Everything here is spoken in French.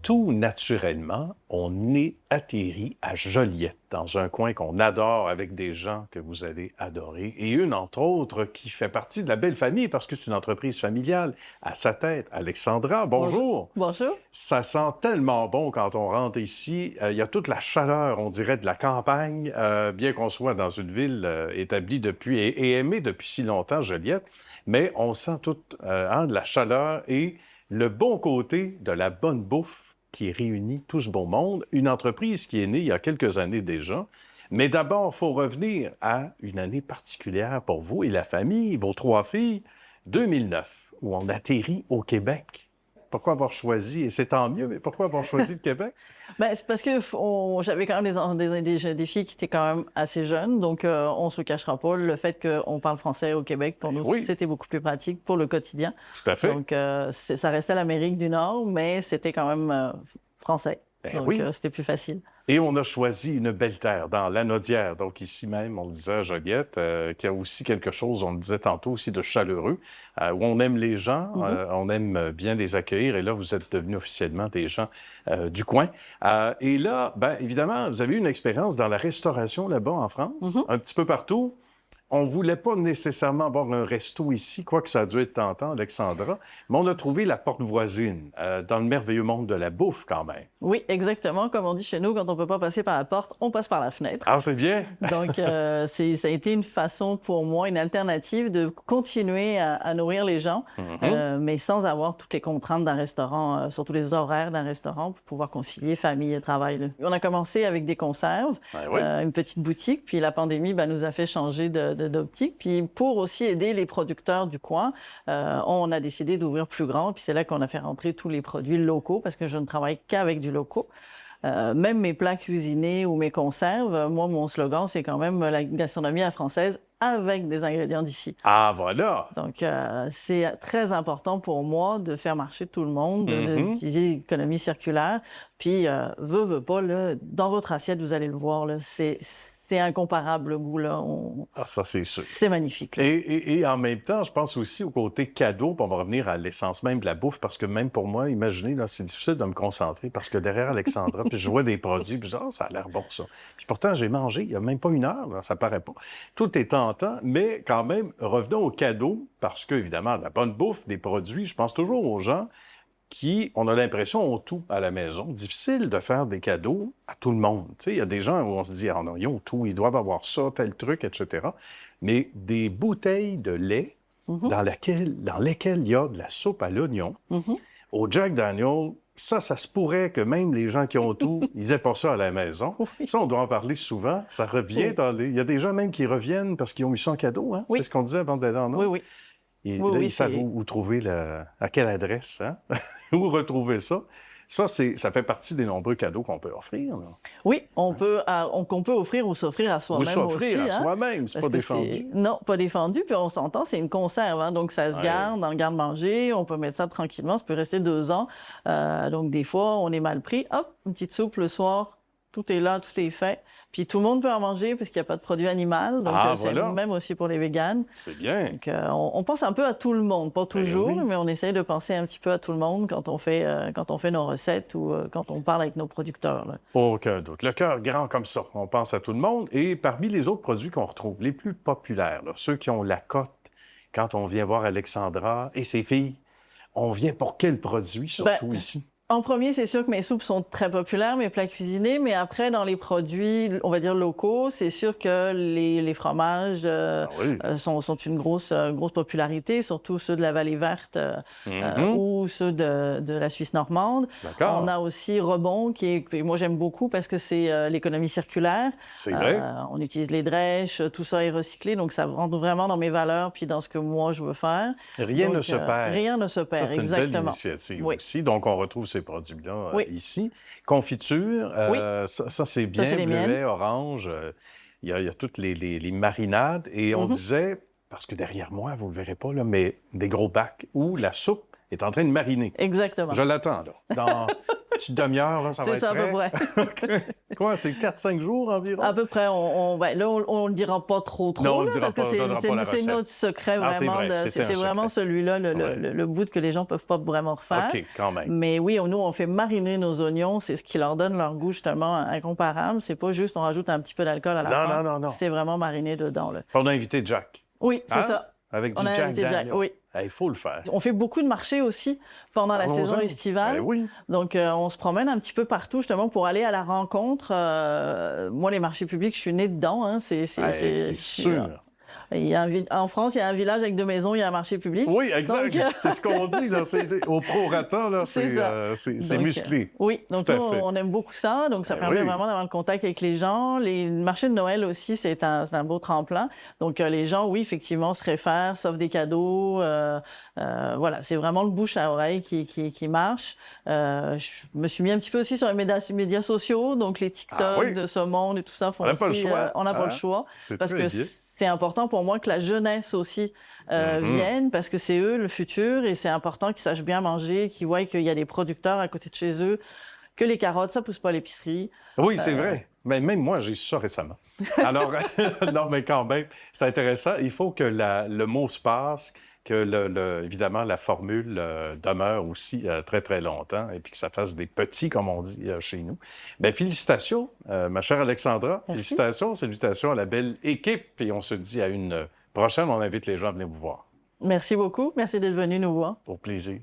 tout naturellement, on est atterri à Joliette, dans un coin qu'on adore, avec des gens que vous allez adorer, et une, entre autres, qui fait partie de la belle famille, parce que c'est une entreprise familiale. À sa tête, Alexandra, bonjour! Bonjour. Ça sent tellement bon quand on rentre ici. Il y a toute la chaleur, on dirait, de la campagne, bien qu'on soit dans une ville établie depuis et aimée depuis si longtemps, Joliette, mais on sent toute de la chaleur et le bon côté de la bonne bouffe qui réunit tout ce beau monde. Une entreprise qui est née il y a quelques années déjà. Mais d'abord, il faut revenir à une année particulière pour vous et la famille, vos 3 filles, 2009, où on atterrit au Québec. Pourquoi avoir choisi, et c'est tant mieux, mais pourquoi avoir choisi le Québec? Ben, c'est parce que j'avais quand même des filles qui étaient quand même assez jeunes, donc on se cachera pas. Le fait qu'on parle français au Québec, pour nous, oui. C'était beaucoup plus pratique pour le quotidien. Tout à fait. Donc, ça restait l'Amérique du Nord, mais c'était quand même français. Ben donc, oui. C'était plus facile. Et on a choisi une belle terre, dans Lanaudière, donc ici même, on le disait à Joliette, qui a aussi quelque chose, on le disait tantôt aussi, de chaleureux, où on aime les gens, on aime bien les accueillir, et là, vous êtes devenus officiellement des gens du coin. Et là, bien évidemment, vous avez eu une expérience dans la restauration là-bas en France, un petit peu partout. On ne voulait pas nécessairement avoir un resto ici, quoique ça a dû être tentant, Alexandra, mais on a trouvé la porte voisine, dans le merveilleux monde de la bouffe, quand même. Oui, exactement. Comme on dit chez nous, quand on ne peut pas passer par la porte, on passe par la fenêtre. Ah, c'est bien! Donc, ça a été une façon pour moi, une alternative de continuer à nourrir les gens, mais sans avoir toutes les contraintes d'un restaurant, surtout les horaires d'un restaurant, pour pouvoir concilier famille et travail. Là. On a commencé avec des conserves, une petite boutique, puis la pandémie nous a fait changer d'optique. Puis pour aussi aider les producteurs du coin, on a décidé d'ouvrir plus grand, puis c'est là qu'on a fait rentrer tous les produits locaux, parce que je ne travaille qu'avec du locaux. Même mes plats cuisinés ou mes conserves, moi, mon slogan, c'est quand même la gastronomie à la française avec des ingrédients d'ici. Ah, voilà! Donc, c'est très important pour moi de faire marcher tout le monde, d'utiliser l'économie circulaire. Puis, veut pas, là, dans votre assiette, vous allez le voir, là, c'est incomparable, le goût, là. Ah, ça, c'est sûr. C'est magnifique. Et en même temps, je pense aussi au côté cadeau, puis on va revenir à l'essence même de la bouffe, parce que même pour moi, imaginez, là, c'est difficile de me concentrer, parce que derrière Alexandra, puis je vois des produits, puis je dis, ça a l'air bon, ça. Puis pourtant, j'ai mangé, il n'y a même pas une heure, là, ça paraît pas. Tout est tentant, mais quand même, revenons au cadeau, parce que, évidemment, la bonne bouffe, des produits, je pense toujours aux gens qui, on a l'impression, ont tout à la maison. Difficile de faire des cadeaux à tout le monde. Tu sais, il y a des gens où on se dit, ah non, ils ont tout, ils doivent avoir ça, tel truc, etc. Mais des bouteilles de lait dans lesquelles il y a de la soupe à l'oignon, au Jack Daniel, ça se pourrait que même les gens qui ont tout, ils aient pas ça à la maison. Ça, on doit en parler souvent. Ça revient dans les... Il y a des gens même qui reviennent parce qu'ils ont eu ça en cadeau, hein? C'est ce qu'on disait avant d'aller en Onde. Oui. Et là, ils savent où trouver à quelle adresse, hein? Où retrouver ça. Ça fait partie des nombreux cadeaux qu'on peut offrir. Là. Oui, qu'on peut offrir ou s'offrir à soi-même aussi. Ou s'offrir à soi-même, c'est pas défendu. Non, pas défendu, puis on s'entend, c'est une conserve, hein, donc ça se garde dans le garde-manger, on peut mettre ça tranquillement, ça peut rester 2 ans. Donc des fois, on est mal pris, hop, une petite soupe le soir, tout est là, tout est fait. Puis tout le monde peut en manger parce qu'il n'y a pas de produit animal. Donc c'est même aussi pour les véganes. C'est bien. Donc on pense un peu à tout le monde, pas toujours, mais on essaye de penser un petit peu à tout le monde quand on fait nos recettes ou quand on parle avec nos producteurs. Là. Aucun doute. Le cœur grand comme ça. On pense à tout le monde. Et parmi les autres produits qu'on retrouve, les plus populaires, là, ceux qui ont la cote, quand on vient voir Alexandra et ses filles, on vient pour quel produit, surtout ici? En premier, c'est sûr que mes soupes sont très populaires, mes plats cuisinés, mais après, dans les produits, on va dire locaux, c'est sûr que les fromages sont une grosse popularité, surtout ceux de la Vallée Verte ou ceux de la Suisse normande. On a aussi Rebond, que moi j'aime beaucoup parce que c'est l'économie circulaire. C'est vrai. On utilise les drèches, tout ça est recyclé, donc ça rentre vraiment dans mes valeurs puis dans ce que moi je veux faire. Rien ne se perd. Rien ne se perd, ça, c'est exactement. une belle initiative aussi. Donc, on retrouve ces produits-là ici. Confiture, ça c'est bien, bleuet, orange. Il y a toutes les marinades. Et on disait, parce que derrière moi, vous ne le verrez pas, là, mais des gros bacs où la soupe est en train de mariner. Exactement. Je l'attends, là. Dans petite demi-heure, là, ça va C'est être ça, à peu prêt? près. Quoi, c'est 4-5 jours environ? À peu près. Là, on le dira pas trop, Non, on le là, dira parce pas, que on donnera pas la c'est recette. notre secret, Ah, c'est vraiment. vrai, c'était un C'est vraiment secret. celui-là, Ouais. le bout que les gens peuvent pas vraiment refaire. OK, quand même. Mais oui, nous, on fait mariner nos oignons. C'est ce qui leur donne leur goût, justement, incomparable. C'est pas juste on rajoute un petit peu d'alcool à la Non, fin. non, non, non. C'est vraiment mariné dedans, là. On a invité Jack. Oui, c'est Hein? ça. Avec On du a Jack invité Jack, Daniel. oui. Il faut le faire. On fait beaucoup de marchés aussi pendant la saison Allons-y. estivale. Ben oui. Donc, on se promène un petit peu partout, justement, pour aller à la rencontre. Moi, les marchés publics, je suis née dedans. Hein. C'est sûr. En France, il y a un village avec 2 maisons, il y a un marché public. Oui, exact. Donc, C'est ce qu'on dit. Là. Au prorata, là, C'est ça. c'est Donc, musclé. Oui, donc Tout à nous, fait. on aime beaucoup ça. Donc, ça Ben permet oui. vraiment d'avoir le contact avec les gens. Les marchés de Noël aussi, c'est un beau tremplin. Donc, les gens, oui, effectivement, se réfèrent, s'offrent des cadeaux. Voilà, c'est vraiment le bouche à oreille qui marche. Je me suis mis un petit peu aussi sur les médias sociaux. Donc, les TikTok Ah oui. de ce monde et tout ça font On n'a pas le aussi, choix. on n'a pas Hein? le choix. C'est Parce très que bien. c'est important pour moi que la jeunesse aussi vienne, parce que c'est eux le futur et c'est important qu'ils sachent bien manger, qu'ils voient qu'il y a des producteurs à côté de chez eux, que les carottes, ça pousse pas à l'épicerie. Oui, c'est vrai. Mais même moi, j'ai su ça récemment. Alors, non, mais quand même, c'est intéressant. Il faut que le mot se passe, que, évidemment, la formule demeure aussi très, très longtemps et puis que ça fasse des petits, comme on dit chez nous. Bien, félicitations, ma chère Alexandra. Merci. Félicitations, salutations à la belle équipe. Et on se dit à une prochaine. On invite les gens à venir vous voir. Merci beaucoup. Merci d'être venu nous voir. Au plaisir.